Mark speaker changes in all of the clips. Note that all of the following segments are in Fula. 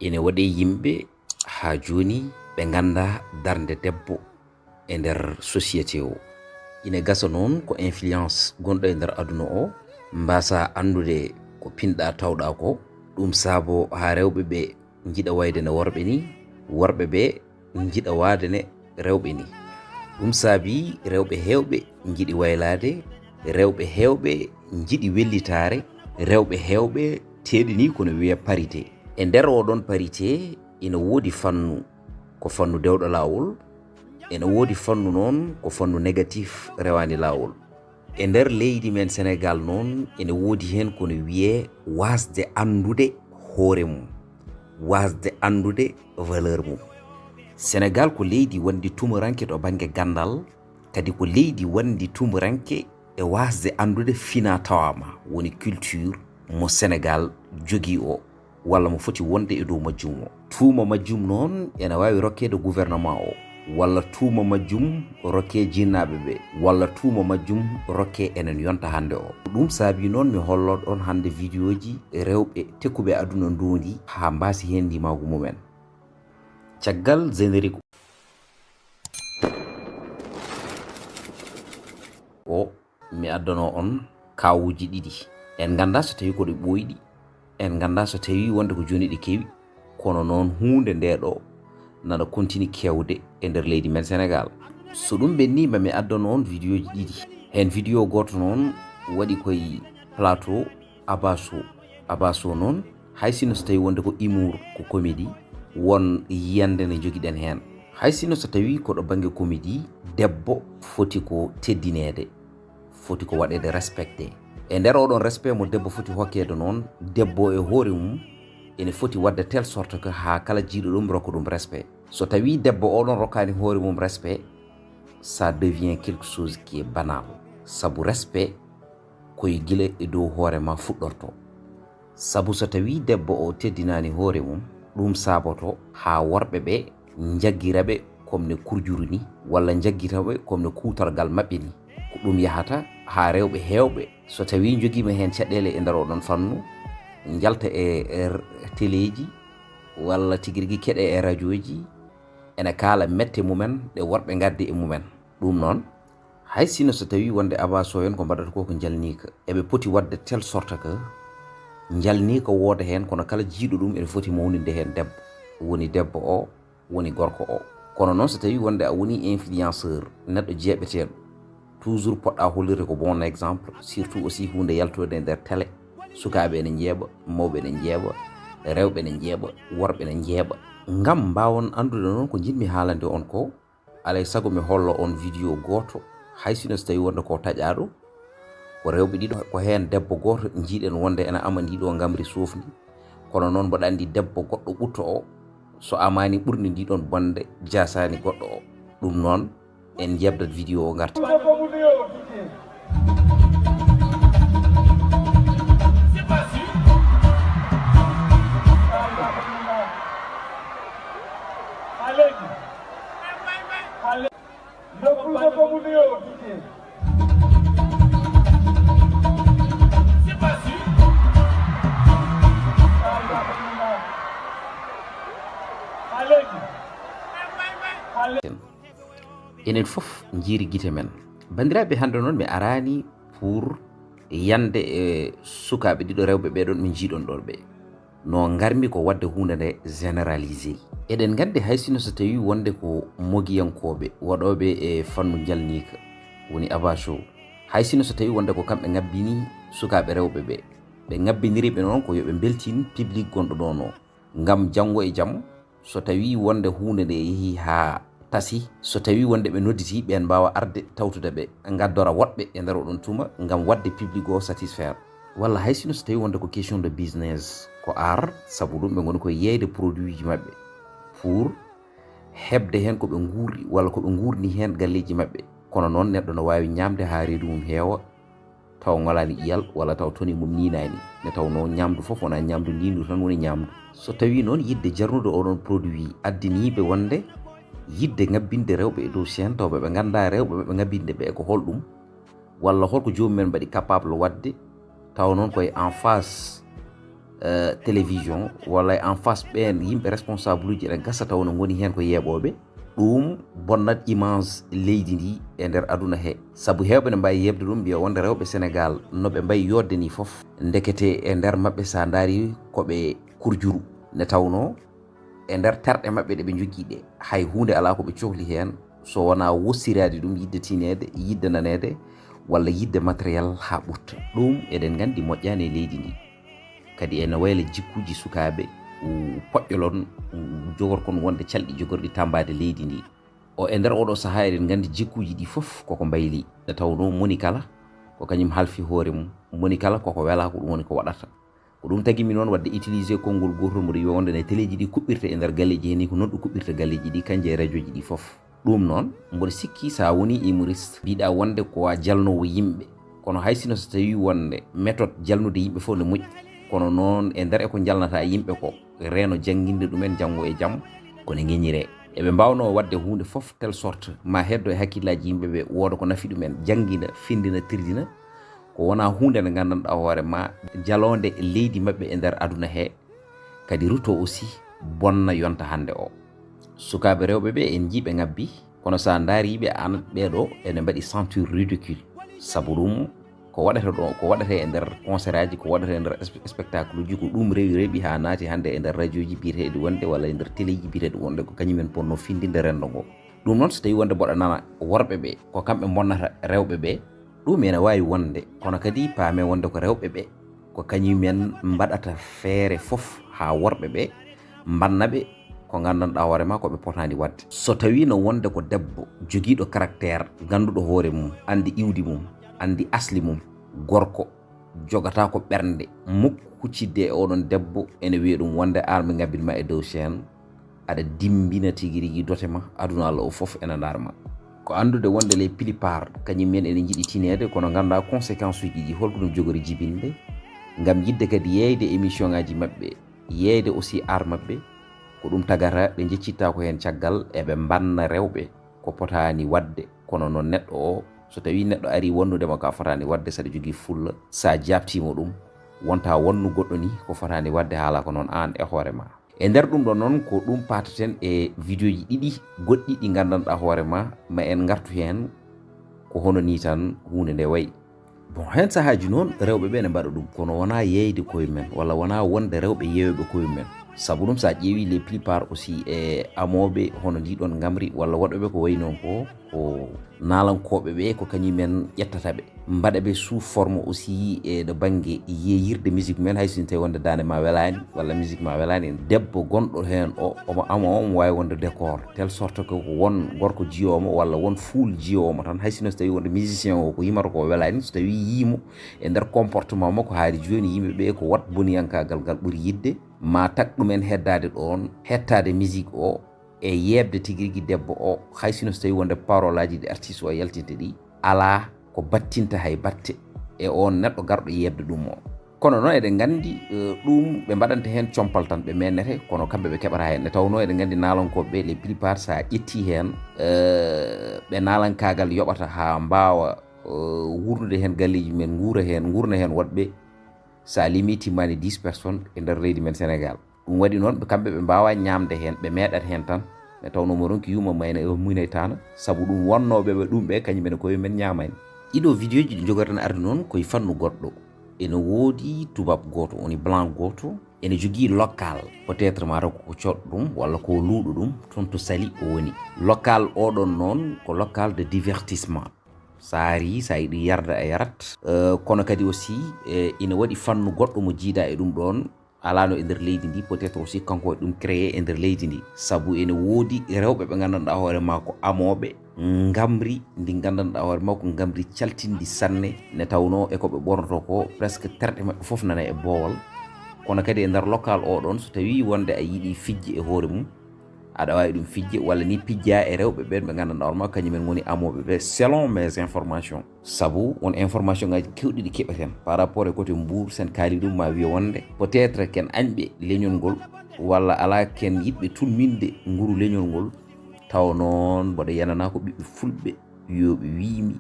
Speaker 1: ene waɗe yimɓe ha joni ɓe ganda darde debbo e nder société o. Ine gasa noon ko influence gonɗo e nder aduna o mbasa andude ko pinɗa tawɗa ko. Ɗum saabo ha rewɓe ɓe jiiɗa wayde ne worɓe ni, worɓe ɓe jiiɗa wade ne rewɓe ni. Ɗum saabi rewɓe hewɓe jiiɗi waylade, rewɓe hewɓe jiiɗi wellitare, rewɓe hewɓe teɗini kono wiya parité. E nder oɗon parité ina woodi fannu ko fannu dewɗo lawol, ene woodi fannu noon ko fannu négatif rewani lawol. E nder leydi men Sénégal noon ene woodi hen kono wiye wasde andude hoore mum, wasde andude valeur mum. Sénégal ko leydi wandi tumuranke to banggue gandal, kadi ko leydi wandi tumuranke e wasde andude fina tawama woni culture mo Sénégal jogui o walla mo foti wonde e dow majjum o. Tuuma majjum noon ene wawi rokkede gouvernement o, walla tuuma majjum rokke jinnaɓe ɓe, walla tuuma majjum rokke enen yonta hande o. Ɗum saabi noon mi hollot on hande vidéo ji rewɓe tekkuɓe aduna ndondi ha mbasi hen Ndimaagu mumen. Caggal générique o mi addano on kawuji ɗiɗi. En ganda so tawi koɗe ɓoyɗi, en ganda so tawi wonde ko joni ɗi kewi, kono noon hunde nde ɗo nana continue kewde e nder leydi men Sénégal. So ɗum ɓennima mi addano on vidéo ji ɗiɗi. Hen vidéo goto noon waɗi koye plateau abaso noon hay sino so tawi wonde ko humour ko comédie won yiyande ne joguiɗen hen. Hay sino so tawi koɗo banggue comédie debbo foti ko teddinede, foti ko waɗede respecté. E nder oɗon respect mo debbo foti hokkede noon, debbo e hoore mum ene foti wadde telle sorte que ha kala jiiɗo ɗum rokka ɗum respect. So tawi debbo oɗon rokkani hoore mum respect, ça devient quelque chose qui est banal. Sabu respect koye guila e dow hoore ma fuɗɗorto. Sabu so tawi debbo o teddinani hoore mum, ɗum saboto ha worɓe ɓe jagguiraɓe comme ne kurjuru ni, walla jagguiraɓe comme ne kutorgal maɓɓe ni. Ko ɗum yahata ha rewɓe hewɓe so tawi joguima hen caɗele e nder oɗon fannu, jalta e téléji walla tiguirigui keɗe e radio ji, ene kaala mette mumen ɗe worɓe gaddi e mumen. Ɗum noon hay sino so tawi wonde abaso en ko mbaɗata ko jalnika, eɓe poti wadde telle sorte que jalnika wooda hen, kono kala jiiɗo ɗum ene foti mawninde hen debbo, woni debbo o woni gorko o. Kono noon so tawi wonde a woni influenceur, neɗɗo jeeɓeteɗo, toujours poɗɗa hollirde ko bon exemple, surtout aussi hunde yaltode e nder télé. Sukaɓe ene jeeɓa, mawɓe ene jeeɓa, rewɓe ene jeeɓa, worɓe ene jeeɓa. Ngam mbawon andude noon ko jinmi haalande on ko, alay saago mi hollo on vidéo goto hay sino so tawi wonde ko taƴaɗo, ko rewɓe ɗiɗo ko hen debbo goto jiiɗen wonde ene ama ndiɗo gamri sofni, kono noon mboɗa andi debbo goɗɗo ɓutto o so amani ɓurni ndiɗon bonde jasani goɗɗo o. Ɗum noon en jebdat vidéo o garta. Enen fof jiiri guite men. Bandiraɓe hande noon mi arani pour yande e sukaɓe ɗiɗo rewɓe ɓeɗon min jiiɗon ɗon ɓe. No garmi ko wadde hunde nde généralisé. Eɗen gandi hay sino so tawi wonde ko mogiyankoɓe waɗoɓe e fannu jalnika woni abaso, hay sino so tawi wonde ko kamɓe ngabbini sukaɓe rewɓe ɓe, ɓe ngabbiniriɓe noon ko yoɓe beltin public gonɗo ɗon o, ngam janggo e jaam so tawi wonde hunde nde yeehi ha tasi, so tawi wonde ɓe nodditi ɓen mbawa arde tawtude ɓe, gaddora woɗɓe e nder oɗon tuma ngam wadde public o satisfaire. Walla hay sino so tawi wonde ko question de business, ko art, sabu ɗum ɓe goni koye yeyde produit ji maɓɓe pour hebde hen koɓe guuri walla koɓe gurni hen galleji maɓɓe. Kono noon neɗɗo no wawi ñamde ha reedu mum heewa taw ngalani ƴiyal, walla taw toni mum ninani, ne tawno ñamdu foof wona ñamdu ndindu tan woni ñamdu. So tawi noon yidde jarnude oɗon produit addiniɓe wonde yidde ngabbinde rewɓe e dow chaine, tawɓe ɓe ganda rewɓe ɓe ngabbinde ɓe ko holɗum, walla holko jomumen mbaɗi capable wadde, taw noon koye en face télévision walla en face ɓen yimɓe responsable uji ɗen gasa taw no goni hen ko yeeɓoɓe ɗum bonnat image leydi ndi e nder aduna he sabu hewɓe ne mbawi yebde ɗum mbiya wonde rewɓe sénégal noɓe mbayi yodde ni foof ndekete e nder mabɓe sa daari koɓe kurjuru ne tawno e nder terɗe mabɓe ɗe ɓe jogui ɗe hay hunde ala koɓe cohli hen so wona wossirade ɗum yidde tinede yidde nanede walla yidde matériel ha ɓurta ɗum eɗen gandi moƴƴani e leydi ndi kadi ene wayla jikkuji sukaɓe poƴƴolon jogorkon wonde calɗi jogorɗi tambade leydi ndi o e nder oɗo saaha eɗen gandi jikkuji ɗi foof koko mbayli nde tawno moni kala ko kañum halfi hoore mum moni kala koko wela ko ɗum woni ko waɗata ko ɗum tagimi noon wadde utilisé konngol gotol mboɗo wiya wonde ne téléji ɗi kuɓɓirta e nder galleji heni ko noon ɗo kuɓɓirta galleji ɗi kanje e radio ji ɗi foof ɗum noon mboɗo sikki sa woni humoriste mbiɗa wonde ko a jalnowo yimɓe kono hay sino so tawi wonde méthode jalnude yimɓe fof ne moƴƴi kono noon e nder eko jalnata yimɓe ko reeno jangguinde ɗumen janggo e jaam kone geñire eɓe mbawno wadde hunde foof telle sorte ma heddo e hakkillaji yimɓeɓe wooda ko nafi ɗumen jangguina findina tirdina ko wona hunde nde gandanɗa hoore ma jalonde leydi mabɓe e nder aduna he kadi ruto aussi bonna yonta hande o sukaɓe rewɓe ɓe en jiiɓe ngabbi kono sa daariɓe an ɓeɗo ene mbaɗi ceinture ridicule sabu ɗum ko waɗata ɗo ko waɗata e nder concert aji ko waɗata e nder spectacle uji ko ɗum reeɓi ha naati hande e nder radio ji biyeteɗi wonde walla e nder télé ji biyeteɗi wonde ko kañumen ponno findinde rendo ngo ɗum noon so tawi wonde mboɗo nana worɓe ɓe ko kamɓe bonnata rewɓe ɓe ɗum ene wawi wonde kono kadi paame wonde ko rewɓe ɓe ko kañumen mbaɗata feere foof ha worɓe ɓe bannaɓe ko gandanɗa hoore ma koɓe potani wadde so tawi no wonde ko debbo joguiɗo caractère ganduɗo hoore mum andi iwdi mum andi asli mum gorko jogata ko ɓernde mukko huccidde e oɗon debbo ene wiya ɗum wonde an mi gabbinma e dow chaine aɗa dimbina tigui rigui dote ma aduna Allah o foof ene darma ko andude wonde les plupart kañumen ene jiiɗi tinede kono ganduɗa conséquence uji ɗi holko ɗum jogori jibinde gam yidde kadi yeyde émission ngaji mabɓe yeyde aussi art mabɓe ko ɗum tagata ɓe jeccitta ko hen caggal eɓe banna rewɓe ko potani wadde kono noon neɗɗo o so tawi neɗɗo ari wonnudema ko a fotani wadde saɗa jogui fulla sa jabtimo ɗum wonta wonnu goɗɗo ni ko fotani wadde haala ko noon an e hoore ma e nder ɗum ɗo noon ko ɗum pataten e vidéo ji ɗiɗi goɗɗi ɗi gandanɗa hoore ma en gartu hen ko hono ni tan hunde nde wayi bon hen sahaji noon rewɓe ɓe ne mbaɗa ɗum kono wona yeyde koyemumen walla wona wonde rewɓe yeeyoɓe koyemumen sabu ɗum sa ƴeewi les plupart aussi e amoɓe hono ndiɗon gamri walla woɗɓeɓe ko wayi noon ko nalankoɓe ɓe ko kañumen ƴettataɓe mbaɗaɓe sous forme aussi e ɗo banggue yeeyirde musique men hay soni tawi wonde dande ma welani walla musique ma welani debbo gonɗo hen o omo ama omo wawi wonde décor telle sorte que ko won gorko jiyomo walla won fuul jiyomo tan hay sino so tawi wonde musicien o ko yimata ko welani so tawi yiimo e nder comportement makko haari joni yimɓeɓe ko wat boniyankagal ngal ɓuuri yidde ma tag ɗumen heddade ɗon hettade musique o e yebde tigui rigui debbo o hay sino so tawi wonde parole aji ɗi artiste o yaltinte ɗi ala ko battinta hay batte e on neɗɗo garɗo yebde ɗum o kono noon eɗen gandi ɗum ɓe mbaɗanta hen compal tan ɓe mennete kono kamɓe ɓe keɓata hen nde tawno eɗen gandi nalankoɓe les plupart sa ƴetti hen ɓe nalankagal yoɓata ha mbawa wurnude hen galleji men gurna hen woɗɓe sa limi timmani 10 personnes e nder leydi men Sénégal ɗum waɗi noon kamɓe ɓe mbawa ñamde hen ɓe meeɗat hen tan nde tawno mo ronki yuma mayna e muynetana sabu ɗum wonnoɓeɓe ɗum ɓe kañumen koyemen ñamani ɗiɗo vidéo ji ɗi jogorten arde noon koye fannu goɗɗo ene woodi tubab goto woni blanc goto ene jogui local peut être mata koko coɗɗo ɗum walla ko luuɗo ɗum toon to Sali o woni local oɗon noon ko local de divertissement sa yiɗi yarda a yarat kono kadi aussi ina waɗi fannu goɗɗo mo jiida e ɗum ɗon alano e nder leydi ndi peut être aussi kanko e ɗum créé e nder leydi ndi sabu ene woodi rewɓe ɓe gandanɗa hoore ma ko amoɓe gamri ndi gandanɗa hoore ma ko gamri caltindi sanne ne tawno e koɓe ɓornoto ko presque terɗe maɓɓe foof nana e boowal kono kadi e nder local oɗon so tawi wonde a yiiɗi fijje e hoore mum aɗa wawi ɗum fijje walla ni pijja e rewɓe ɓen ɓe gandanɗa hoore ma kañumen goni amoɓe ɓe selon mes informations sabu won information ngaji kewɗi ɗi keɓeten par rapport e côté Mbour sen kaali ɗum ma wiya wonde peut être ken añɓe leñol ngol walla ala ken yiɗɓe tulminde nguru leñol ngol taw noon mboɗo yanana ko ɓiɓɓe fulɓe yoɓe wiimi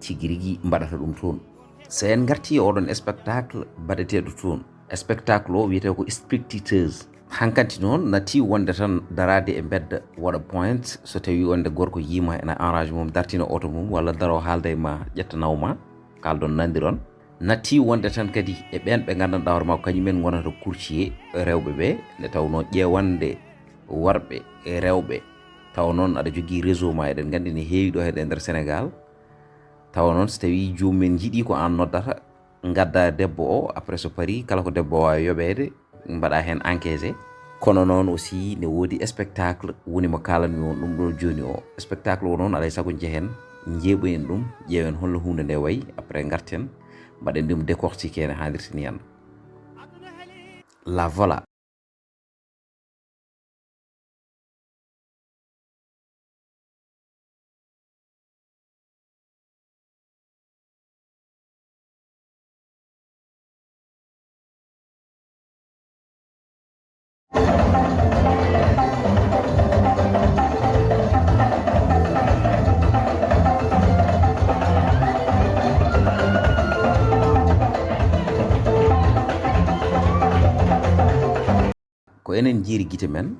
Speaker 1: tigui rigui mbaɗata ɗum toon so en garti e oɗon spectacle mbaɗeteɗo toon spectacle o wiyete ko spectateurs hankanti noon nati wonde tan darade e bedda waɗa point so tawi wonde gorko yima ena enrage mum dartina auto mum walla daro haalda e ma ƴettanawma kaldon nandiron nati wonde tan kadi e ɓen ɓe gandanɗa hoore makko kañumen gonata courtier rewɓe ɓe nde tawno ƴewande worɓe e rewɓe taw noon aɗa jogui réseau ma eɗen gandi ne heewi ɗo heɗe nder Sénégal tawa noon so tawi jomumen jiiɗi ko an noddata gadda debbo o après so paari kala ko debbo wawi yoɓede mbaɗa hen encaissé kono noon aussi ne woodi spectacle woni mo kalanmi on ɗum ɗo joni o spectacle o noon alay saago jehen jeeɓoyen ɗum ƴeewen holno hunde nde wayi après garten mbaɗen ɗum décortiqué ne hannirtini hen la voilà. ko enen jiiri guite men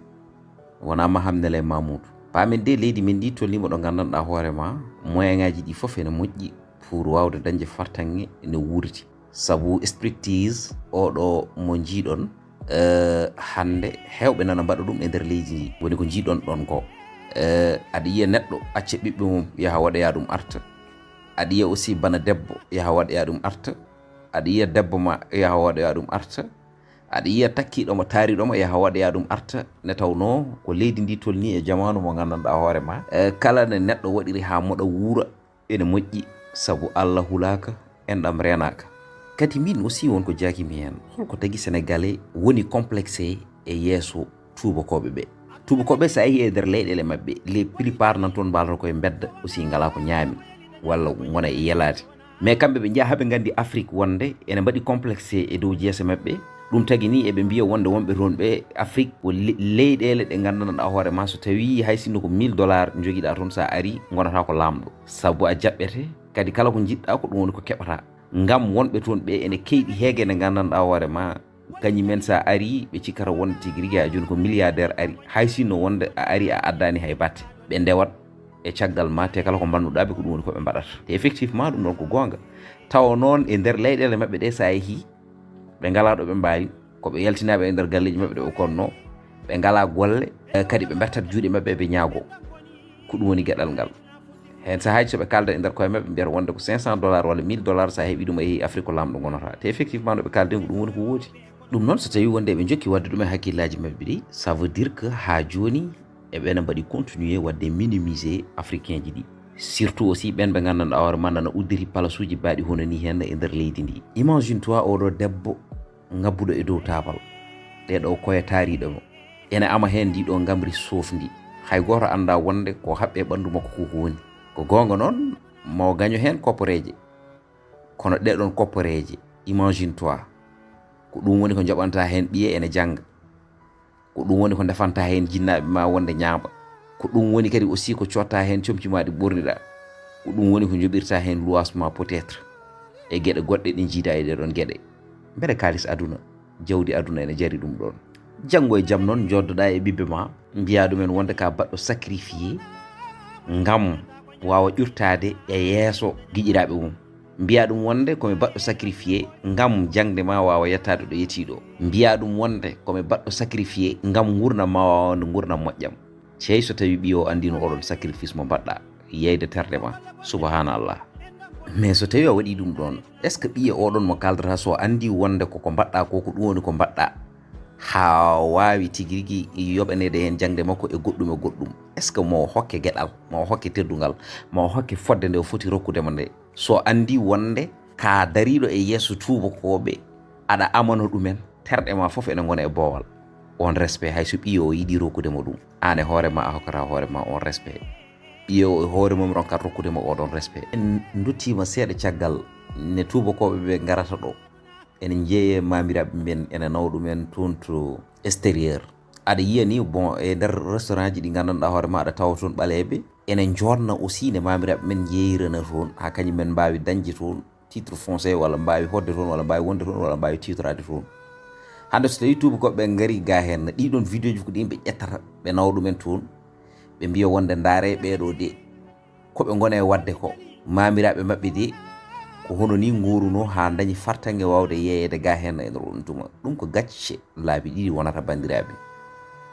Speaker 1: wona mahamnele mamoudou pamen de leydi men ndi tollima ɗo gandanɗa hoorema moyen ngaji ɗi foof ene moƴƴi pour wawde dañde fartange ne wuurti sabu strictise oɗo mo jiiɗon hande hewɓe nana mbaɗa ɗum e nder leydi ndi woni ko jiiɗon ɗon ko aɗa yiya neɗɗo acca ɓiɓɓe mum yaha waɗoya ɗum arta aɗa yiya aussi bana debbo yaha waɗoya ɗum arta aɗa yiya debbo ma yaha waɗoya ɗum arta aɗa yiya takkiɗomo taariɗomo yaha waɗoya ɗum arta nde tawno ko leydi ndi tolni e jamanu mo gandanɗa hoore ma kala nde neɗɗo waɗiri ha moɗa wuura ene moƴƴi sabu Allah hulaka enɗam renaka kadi min aussi wonko jakimi hen holko tagui sénégalais woni complexé e yeeso tubakoɓe ɓe tubakoɓe sa yeehi e nder leyɗele mabɓe les plupart nan toon mbalata koye bedda aussi ngala ko ñaami walla gona e yelade mais kamɓe ɓe jaa haaɓe gandi Afrique wonde ene mbaɗi complexé e dow jeese mabɓe ɗum tagui ni eɓe mbiya wonde wonɓe toon ɓe Afrique ko leyɗele ɗe gandanɗa hoore ma so tawi hay sinno ko $1000 joguiɗa toon sa ari gonata ko lamɗo sabu a jaɓɓete kadi kala ko jiɗɗa ko ɗum woni ko keɓata ngam wonɓe toon ɓe ene keyɗi heege nde gandanɗa hoore ma kañumen sa ari ɓe cikkata wonde tigui rigui a joni ko milliardaire ari hay sinno wonde a ari a addani hay batte ɓe ndewat e caggal ma te kala ko mbannuɗaɓe ko ɗum woni koɓe mbaɗata te effectivement ɗum ɗon ko gonga tawa noon e nder leyɗele mabɓe ɗe sa yeehi ɓe ngala ɗo ɓe mbawi koɓe yaltinaɓe e nder galleji mabɓe ɗe ɓe konno ɓe ngala golle kadi ɓe bettat juuɗe mabɓe ɓe ñaago ko ɗum woni gueɗal ngal hen sahaji soɓe kalda e nder koye mabɓe mbiyata wonde ko $500 walla $1000 sa heeɓi ɗum a yeehi Afrique ko lamɗo gonata te effectivement no ɓe kalden ko ɗum woni ko woodi ɗum noon so tawi wonde ɓe jokki wadde ɗum e hakkillaji mabɓe ɗi ça veut dire que ha joni eɓene mbaɗi continuer wadde minimiser africain ji ɗi surtout aussi ɓen ɓe gandanɗa hoore ma nana uddiri place uji mbaɗi hono ni hen e nder leydi ndi imagine toi oɗo debbo ngabbuɗo e dow tabal ɗeɗo koye taariɗomo ene ama hen ndiɗo gamri sofdi hay goto anda wonde ko haɓɓe ɓandu makko koko woni ko gonga noon mo gaño hen koppareje kono ɗeɗon koppareje imagine toi ko ɗum woni ko jaɓanta hen ɓiye ene janga ko ɗum woni ko defanta hen jinnaɓe ma wonde ñaaba ko ɗum woni kadi aussi ko cotta hen comci ma ɗi ɓorniɗa ko ɗum woni ko joɓirta hen luwas ma peut être e gueɗe goɗɗe ɗe jiida e ɗeɗon gueɗe mbele kalis aduna jawdi aduna ene jari ɗum ɗon janggo e jaam noon joddoɗa e ɓiɓɓe ma mbiya ɗumen wonde ka baɗɗo sacrifié ngam wawa ƴurtade e yeeso giƴiraɓe mum mbiya ɗum wonde komi baɗɗo sacrifié ngam jangde ma wawa yettade ɗo yettiɗo mbiya ɗum wonde komi baɗɗo sacrifié ngam gurdam ma wawa wonde gurdam moƴƴam sey so tawi ɓiyo andino oɗon sacrifice mo mbaɗɗa yeyde terɗe ma subhanallah mais so tawi a waɗi ɗum ɗon est ce que ɓiye oɗon mo kaldata so andi wonde koko mbaɗɗa ko ko ɗum woni ko mbaɗɗa ha wawi tigui rigui yoɓanede hen jangde makko e goɗɗum est ce que mo hokke gueɗal mo hokke teddugal mo hokke fodde nde o foti rokkudemo nde so andi wonde ka dariɗo e yesso tubakoɓe aɗa amano ɗumen terɗe ma foof ene gona e boowal on respect hay so ɓiyo o yiiɗi rokkudemo ɗum an e hoorema a hokkata hoorema on respect ɓiyo e hoore mum ronkat rokkudemo oɗon respect en duttima seeɗa caggal ne tubakoɓe ɓe garata ɗo ene jeeye mamiraɓe men ene nawa ɗumen toon to extérieur aɗa yiya ni bon e nder restaurant ji ɗi gandanɗa hoore ma aɗa tawa toon ɓaleɓe ene jonna aussi ne mamiraɓe men jeeyrana toon ha kañumen mbawi dañde toon titre foncier walla mbawi hodde toon walla mbawi wonde toon walla mbawi titrade toon hande so tawi tubakoɓe ngari ga hen ɗiɗon vidéo ji ko ɗin ɓe ƴettata ɓe nawa ɗumen toon ɓe mbiya wonde ndaare ɓeɗo de koɓe gone wadde ko mamiraɓe mabɓe de ko hono ni nguruno ha dañi fartange wawde yeyede ga hen e nder on tuma ɗum ko gacce laabi ɗiɗi wonata bandiraɓe.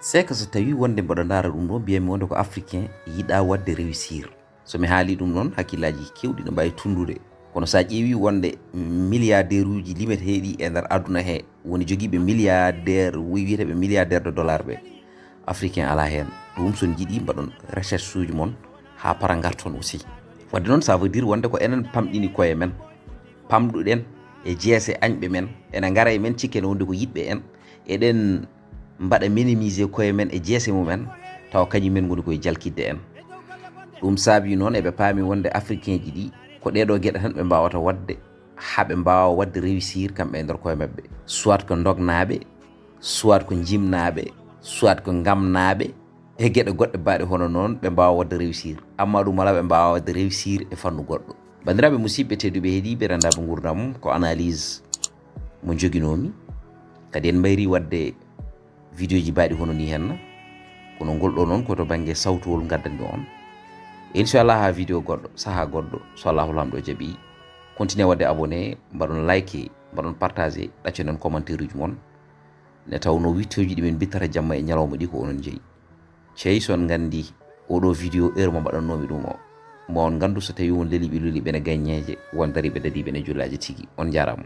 Speaker 1: c'est que so tawi wonde mbaɗa ndaara ɗum ɗo mbiyami wonde ko africain yiɗa wadde réussir, somi haali ɗum noon hakkillaji kewɗi no mbawi tundude. kono sa ƴeewi wonde milliardaire uji limeteɗi e nder aduna he woni joguiɓe milliardaire wiyeteɓe milliardaire de dollar ɓe, africain ala hen. ɗum son jiiɗi mbaɗon recherche uji mon ha para garton aussi. wadde noon ça veut dire wonde ko enen pamɗini koye men, pamɗuɗen e jeese añɓe men, ene gara e men cikken wonde ko yiɗɓe en eɗen mbaɗa minimiser koye men e jeese mumen tawa kañumen goni koye jalkidde en. ɗum saabi noon eɓe paami wonde africain ji ɗi ko ɗeɗo gueɗe tan ɓe mbawata wadde haɓe mbawa wadde réussir kamɓe e nder koye mabɓe, soit ko dognaɓe, soit ko jimnaɓe, soit ko gamnaɓe e gueɗe goɗɗe mbaɗe hono noon ɓe mbawa wadde réussir. amma ɗum wala ɓe mbawa wadde réussir e fannu goɗɗo. bandiraɓe musidɓe tedduɓe heeɗiɓe rendaɓe gurdam ko analyse mo joguinomi, kadi en mayri wadde vidéo ji mbaɗi hono ni henna, kono ngol ɗo noon koto banggue sawtuwol gaddanmi on. inchallah ha vidéo goɗɗo saaha goɗɗo so allahu lamɗo jaaɓi continue wadde abonné, mbaɗon like, mbaɗon partagé, ɗacconen commentaire uji mon ne tawno wittoji ɗimin bittata jamma e ñalawma ɗi ko onon jeeyi. cey son gandi oɗo vidéo heure mo mbaɗannomi ɗum o mo on gandu so tawi won leeli ɓe luli ɓene gagneje won dariɓe dadiɓe ne jullaji tigui. on jarama.